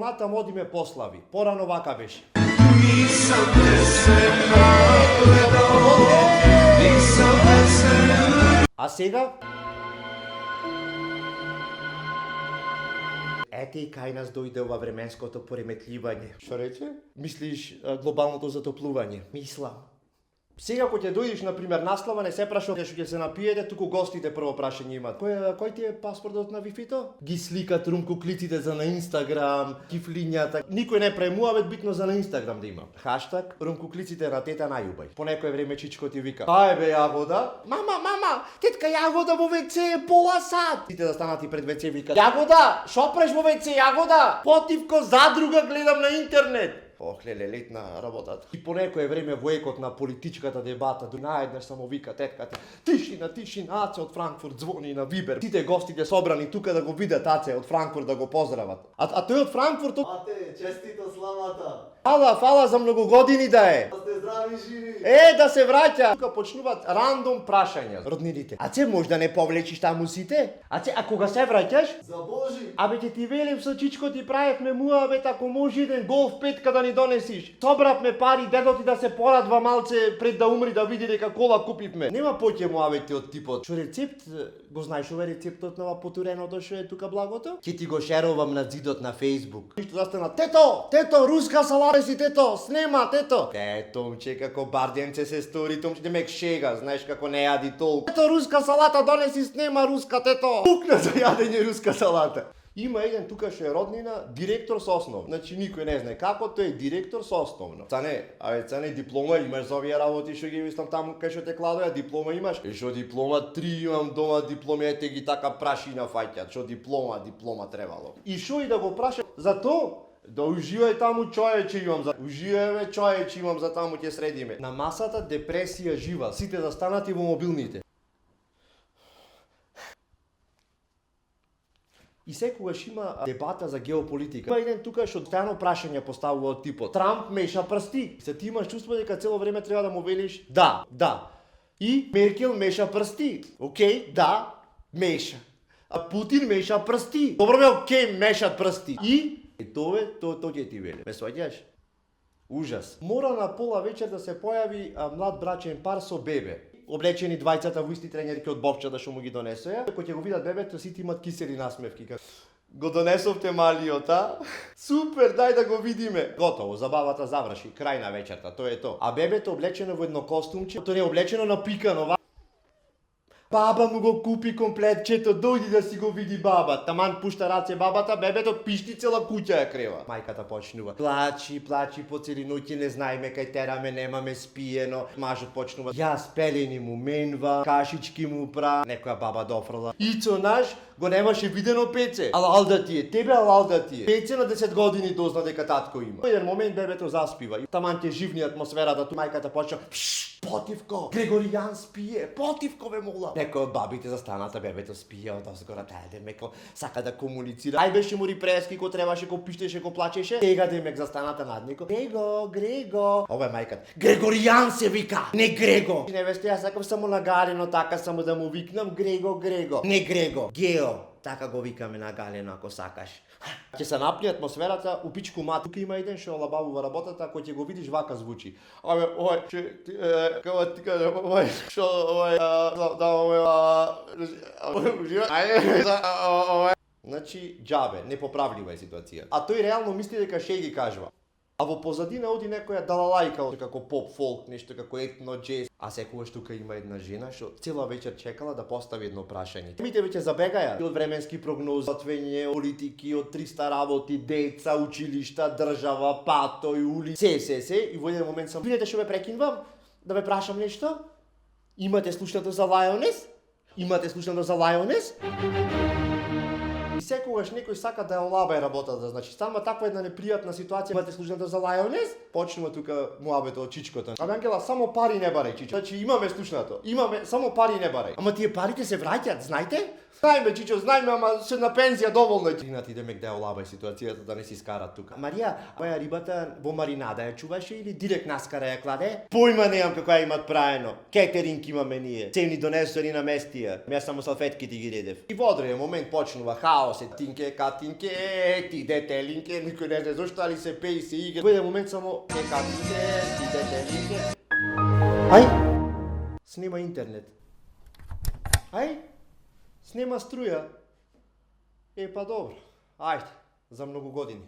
понатам одиме послави. Порано вака беше. Nisam te se nagledao, nisam te se А сега? Ете и кај нас дојде ова временското пореметливање. Што рече? Мислиш глобалното затоплување? Мислам. Сега кога ќе дојдеш, например, на Слава, не се прашува што ќе се напиете, туку гостите прво прашање имаат. Кој ти е паспортот на Wi-Fi-то? Ги сликат румкуклиците за на Инстаграм, кифлињата. Никој не премува, битно за на Инстаграм да има. Хаштаг румкуклиците на тета најубај. По некое време чичко ти вика: "Ај бе Јагода, мама, тетка Јагода во WC е пола сат." Сите да станат и пред WC викаат: "Јагода, шо преш во WC, Јагода? Потивко задруга гледам на интернет." Ох, леле, летна работата. И по некое време во екот на политичката дебата, наеднаш само вика тетката: "Тишина, Аце од Франкфурт звони на Вибер." Сите гостите собрани тука да го видат Аце од Франкфурт, да го поздрават. А тој од Франкфурт... Ате, честито славата! Фала за многу години да е. Да сте здрави и живи! Да се враќа. Тука почнуваат рандом прашања. Роднините: "Аце може да не повлечиш таму сите? Аце, а кога се враќаш?" За Божи! Абе ќе ти велим со чичко ти правевме муабет, ако може еден голф петка да ни донесиш. Собравме пари, дедо ти да се порадва малце пред да умри, да види дека кола купивме. Нема поќе муабети од типот: "Што рецепт, го знаеш овој рецептот на ова потуреното што е тука благото? Ќе ти го шерувам на зидот на Facebook." Ништо застана: "Тето, руска салата си, тето, снема, тето." Томче, како барденце се стори, Томче, демек шега, знаеш како не јади толку. "Тето, руска салата, донеси, снема руска, тето." Пукна за јадење руска салата. Има еден тука што е роднина, директор со основно. Значи никој не знае како, тој е директор со основно. Цане, диплома имаш за овие работи што ги мислам таму кај што те кладоја, диплома имаш? Што диплома? 3 имам дома дипломи, ете ги така прашина фаќаат. Што диплома требало. И што и да го праша за то? Да уживај таму, чоече имам за... Уживај, чоече имам за таму, ќе средиме. На масата депресија жива, сите да станат и во мобилните. И секогаш има дебата за геополитика. Има еден тука што стано прашање поставува од типот: "Трамп меша прсти." Се ти имаш чувство дека цело време треба да му велиш да. И Меркел меша прсти. Океј, да, меша. А Путин меша прсти. Добро бе, океј, мешат прсти. И тоа ќе ти веле. Ме сваќаш? Ужас. Мора на пола вечер да се појави млад брачен пар со бебе. Облечени двајцата во исти тренерки од бобчета што му ги донесоја. Кога ќе го видат бебето, сите имат кисели насмевки. Го донесовте малиот, а? Супер, дај да го видиме. Готово, забавата заврши, крај на вечерта, тоа е тоа. А бебето облечено во едно костумче, тоа не е облечено напикано. Баба му го купи комплетчето, дојди да си го види баба. Таман пушта раце бабата, бебето пишти цела куќа ја крева. Мајката почнува: "Плачи по цели ноќи, не знаеме кај тераме, немаме спиено." Мажот почнува: "Јас пелени му менва, кашички му пра." Некоја баба дофрла: "Ицо наш го немаше видено пеце. Алал да ти е, тебе алал да ти е." Пеце на 10 години дозна дека татко има. Во еден момент бебето заспива. И таман ќе живни атмосферата, ту мајката почна: "Потивко, Грегоријан спие, потивко ве мола." Некој од бабите застаната, бебето спие од озгора, демек сака да комуницира. Ај беше му рипрески, ко требаше, ко пиштеше, ко плачеше. Сега демек застаната над некој: Грего. Ова е мајката: "Грегоријан се вика, не Грего." Невесте, јас сакам само нагалено, така само да му викнам Грего. Не Грего, Гео. Така го викаме нагалено ако сакаш. Ќе се напни атмосферата у пичку мат. Тука има еден што лабавува работата, кој ќе го видиш вака звучи: "Абе, како ти кажа, што Значи, џабе, непоправлива е ситуација. А тој реално мисли дека шеги кажува. А во позадина оди некоја далалајка, како поп-фолк, нешто како етно-џез. А секогаш тука има една жена што цела вечер чекала да постави едно прашање. Темите веќе забегаја од временски прогнози, отвење, политики, од 300 работи, деца, училишта, држава, патој, ули, се. И во еден момент сам: "Видете што ве прекинувам? Да ве прашам нешто? Имате слушнато за Лајонес? И секогаш некој сака да ја олабај работата, значи стана таква една непријатна ситуација. Имате слушнато за Лајонес? Почнува тука муабето од чичкото. Абе Ангела, само пари не барај, чичо. Значи имаме слушнато. Само пари не барај. Ама тие парите се враќаат, знаете? Знаеме, чичо, ама се на пензија доволно. Тринати демек да ја олабај ситуацијата, да не си скарат тука. Марија, моја рибата во маринада ја чуваше или директ наскара ја кладе? Појма немам како ја имат праено. Кетеринг имаме ние. Се ни донесони на местија. Јас само салфетките ги редев. И во одреден момент почнува хаос. Zdravo se, Tinke, Katinke, ti detelinke, nikoj ne zna zašto ali se peji, se igra. Bude moment samo, Katinke, ti detelinke. Aj, snima internet. Aj, snima struja. E pa dobro, ajde, za mnogo godini.